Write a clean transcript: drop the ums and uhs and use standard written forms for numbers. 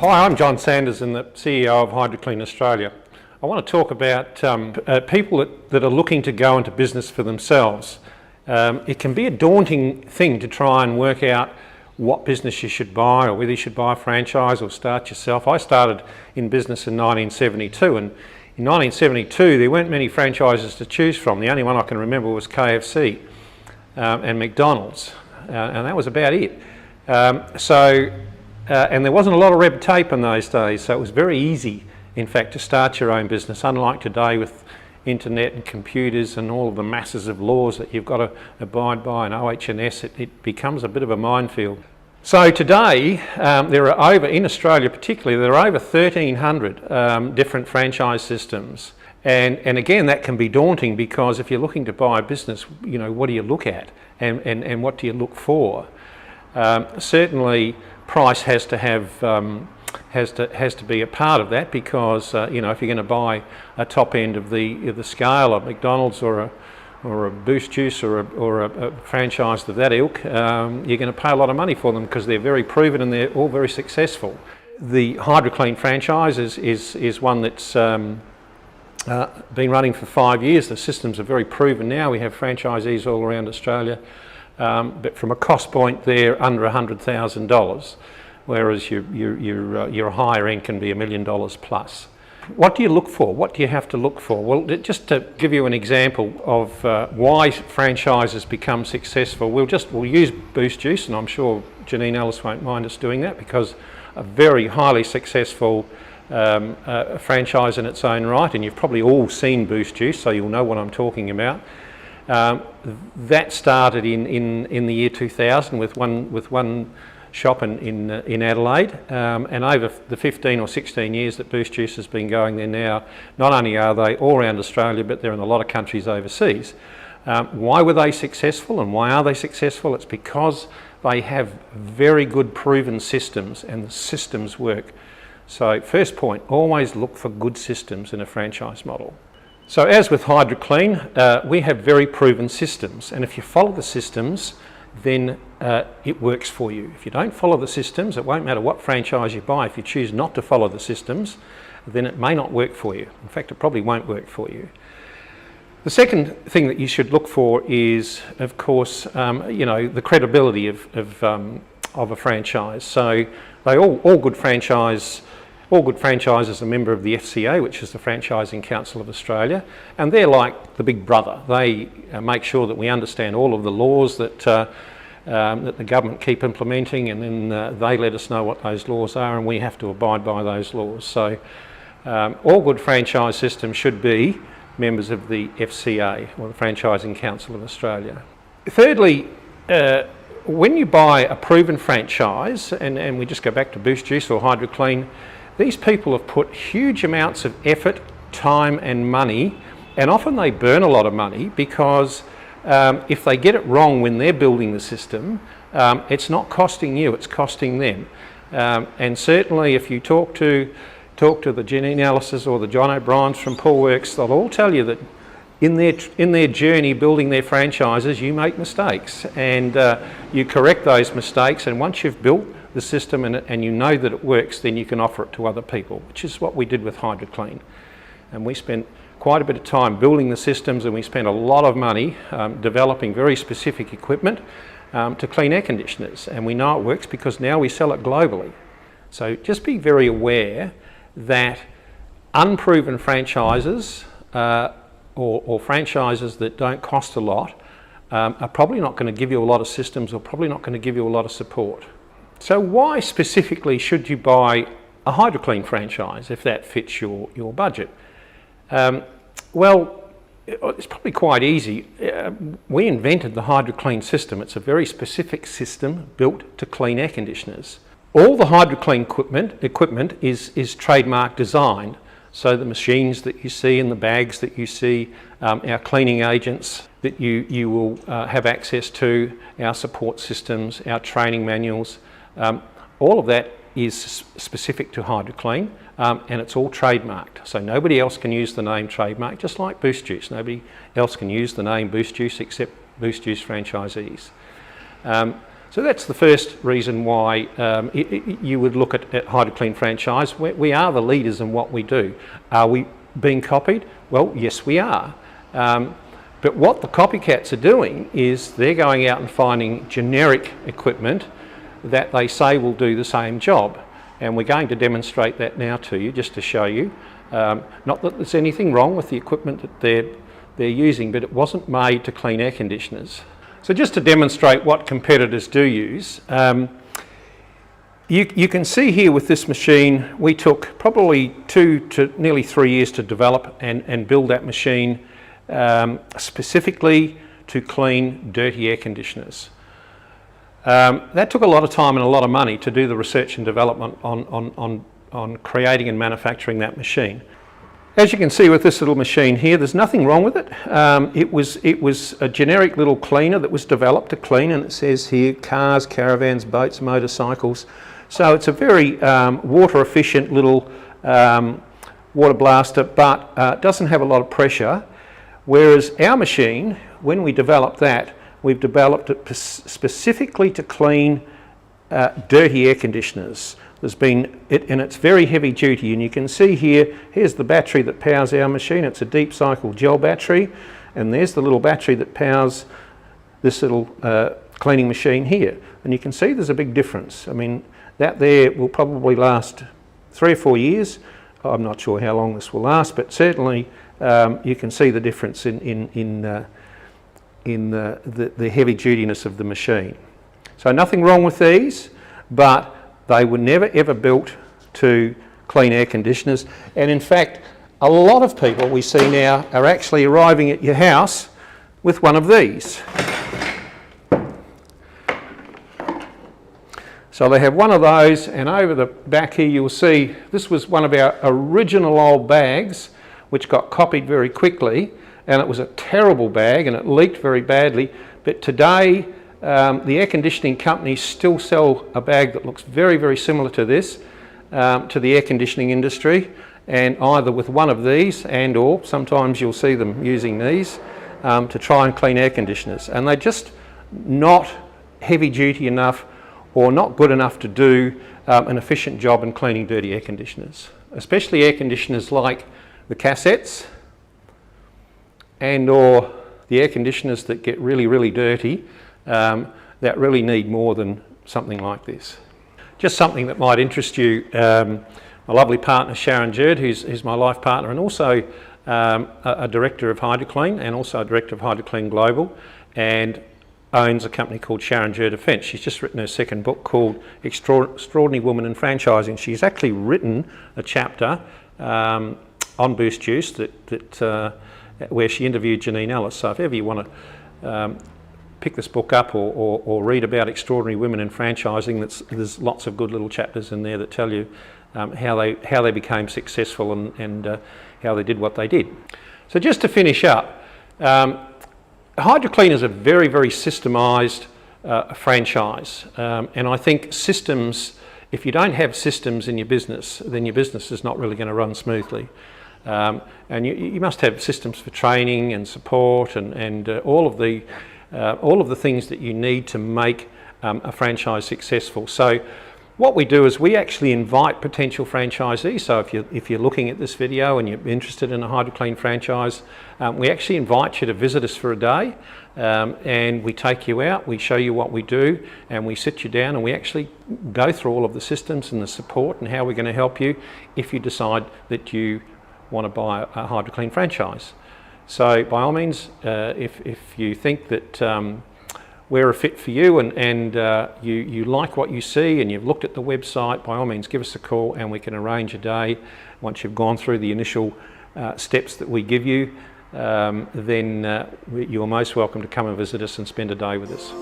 Hi, I'm John Sanders and the CEO of HydroKleen Australia. I want to talk about people that are looking to go into business for themselves. It can be a daunting thing to try and work out what business you should buy or whether you should buy a franchise or start yourself. I started in business in 1972, and in 1972 there weren't many franchises to choose from. The only one I can remember was KFC and McDonald's, and that was about it. And there wasn't a lot of red tape in those days, so it was very easy, in fact, to start your own business, unlike today with internet and computers and all of the masses of laws that you've got to abide by and OH&S. It becomes a bit of a minefield. So today, there are over, in Australia particularly, there are over 1,300 different franchise systems. And again, that can be daunting, because if you're looking to buy a business, you know, what do you look at and what do you look for? Certainly, price has to have has to be a part of that, because you know, if you're going to buy a top end of the scale of McDonald's or a Boost Juice or a franchise of that ilk, you're going to pay a lot of money for them because they're very proven and they're all very successful. The HydroKleen franchise is one that's been running for 5 years. The systems are very proven now. We have franchisees all around Australia. But from a cost point, they're under $100,000, whereas your higher end can be $1 million plus. What do you look for? What do you have to look for? Well, just to give you an example of why franchises become successful, we'll use Boost Juice, and I'm sure Janine Ellis won't mind us doing that, because a very highly successful franchise in its own right, and you've probably all seen Boost Juice, so you'll know what I'm talking about. That started in the year 2000 with one shop in Adelaide, and over the 15 or 16 years that Boost Juice has been going there now, not only are they all around Australia, but they're in a lot of countries overseas. Why were they successful, and why are they successful? It's because they have very good proven systems, and the systems work. So first point, always look for good systems in a franchise model. So as with HydroKleen, we have very proven systems, and if you follow the systems, then it works for you. If you don't follow the systems, it won't matter what franchise you buy. If you choose not to follow the systems, then it may not work for you. In fact, it probably won't work for you. The second thing that you should look for is, of course, you know, the credibility of a franchise. So all good franchises are a member of the FCA, which is the Franchising Council of Australia, and they're like the big brother. They make sure that we understand all of the laws that the government keep implementing, and then they let us know what those laws are, and we have to abide by those laws. So all good franchise systems should be members of the FCA, or the Franchising Council of Australia. Thirdly, when you buy a proven franchise, and we just go back to Boost Juice or HydroKleen, these people have put huge amounts of effort, time and money, and often they burn a lot of money, because if they get it wrong when they're building the system, it's not costing you, it's costing them. And certainly if you talk to the Janine Ellis's or the John O'Briens from Paulworks, they'll all tell you that in their journey building their franchises, you make mistakes, and you correct those mistakes, and once you've built the system and you know that it works, then you can offer it to other people, which is what we did with HydroKleen. And we spent quite a bit of time building the systems, and we spent a lot of money developing very specific equipment to clean air conditioners, and we know it works because now we sell it globally. So just be very aware that unproven franchises or franchises that don't cost a lot are probably not going to give you a lot of systems, or probably not going to give you a lot of support. So why specifically should you buy a HydroKleen franchise if that fits your budget? Well, it's probably quite easy. We invented the HydroKleen system. It's a very specific system built to clean air conditioners. All the HydroKleen equipment is trademark designed. So the machines that you see and the bags that you see, our cleaning agents that you will have access to, our support systems, our training manuals, all of that is specific to HydroKleen, and it's all trademarked. So nobody else can use the name trademark, just like Boost Juice. Nobody else can use the name Boost Juice except Boost Juice franchisees. So that's the first reason why you would look at HydroKleen Franchise. We are the leaders in what we do. Are we being copied? Well, yes we are. But what the copycats are doing is they're going out and finding generic equipment that they say will do the same job. And we're going to demonstrate that now to you, just to show you. Not that there's anything wrong with the equipment that they're using, but it wasn't made to clean air conditioners. So just to demonstrate what competitors do use, you can see here with this machine, we took probably 2 to nearly 3 years to develop and build that machine specifically to clean dirty air conditioners. That took a lot of time and a lot of money to do the research and development on creating and manufacturing that machine. As you can see with this little machine here, there's nothing wrong with it. It was a generic little cleaner that was developed to clean, and it says here cars, caravans, boats, motorcycles. So it's a very water efficient little water blaster, but doesn't have a lot of pressure. Whereas our machine, when we developed that, we've developed it specifically to clean dirty air conditioners. And it's very heavy duty, and you can see here's the battery that powers our machine. It's a deep cycle gel battery, and there's the little battery that powers this little cleaning machine here. And you can see there's a big difference. I mean, that there will probably last 3 or 4 years. I'm not sure how long this will last, but certainly you can see the difference in the heavy dutiness of the machine. So nothing wrong with these, but they were never ever built to clean air conditioners. And in fact, a lot of people we see now are actually arriving at your house with one of these. So they have one of those, and over the back here you'll see this was one of our original old bags which got copied very quickly, and it was a terrible bag and it leaked very badly. But today the air conditioning companies still sell a bag that looks very, very similar to this to the air conditioning industry, and either with one of these and or sometimes you'll see them using these to try and clean air conditioners, and they're just not heavy duty enough or not good enough to do an efficient job in cleaning dirty air conditioners, especially air conditioners like the cassettes and or the air conditioners that get really, really dirty, that really need more than something like this. Just something that might interest you, my lovely partner Sharon Jerd, who's my life partner and also a director of HydroKleen and also a director of HydroKleen Global, and owns a company called Sharon Jerd Defence. She's just written her second book called Extraordinary Women in Franchising. She's actually written a chapter on Boost Juice where she interviewed Janine Ellis. So if ever you want to pick this book up or read about extraordinary women in franchising, there's lots of good little chapters in there that tell you how they became successful and how they did what they did. So just to finish up, HydroKleen is a very, very systemised franchise, and I think systems, if you don't have systems in your business, then your business is not really going to run smoothly. And you must have systems for training and support and all of the things that you need to make a franchise successful. So what we do is we actually invite potential franchisees. So if you're looking at this video and you're interested in a HydroKleen franchise, we actually invite you to visit us for a day, and we take you out, we show you what we do, and we sit you down and we actually go through all of the systems and the support and how we're going to help you if you decide that you want to buy a HydroKleen franchise. So by all means, if you think that we're a fit for you and you like what you see and you've looked at the website, by all means give us a call and we can arrange a day. Once you've gone through the initial steps that we give you, then you're most welcome to come and visit us and spend a day with us.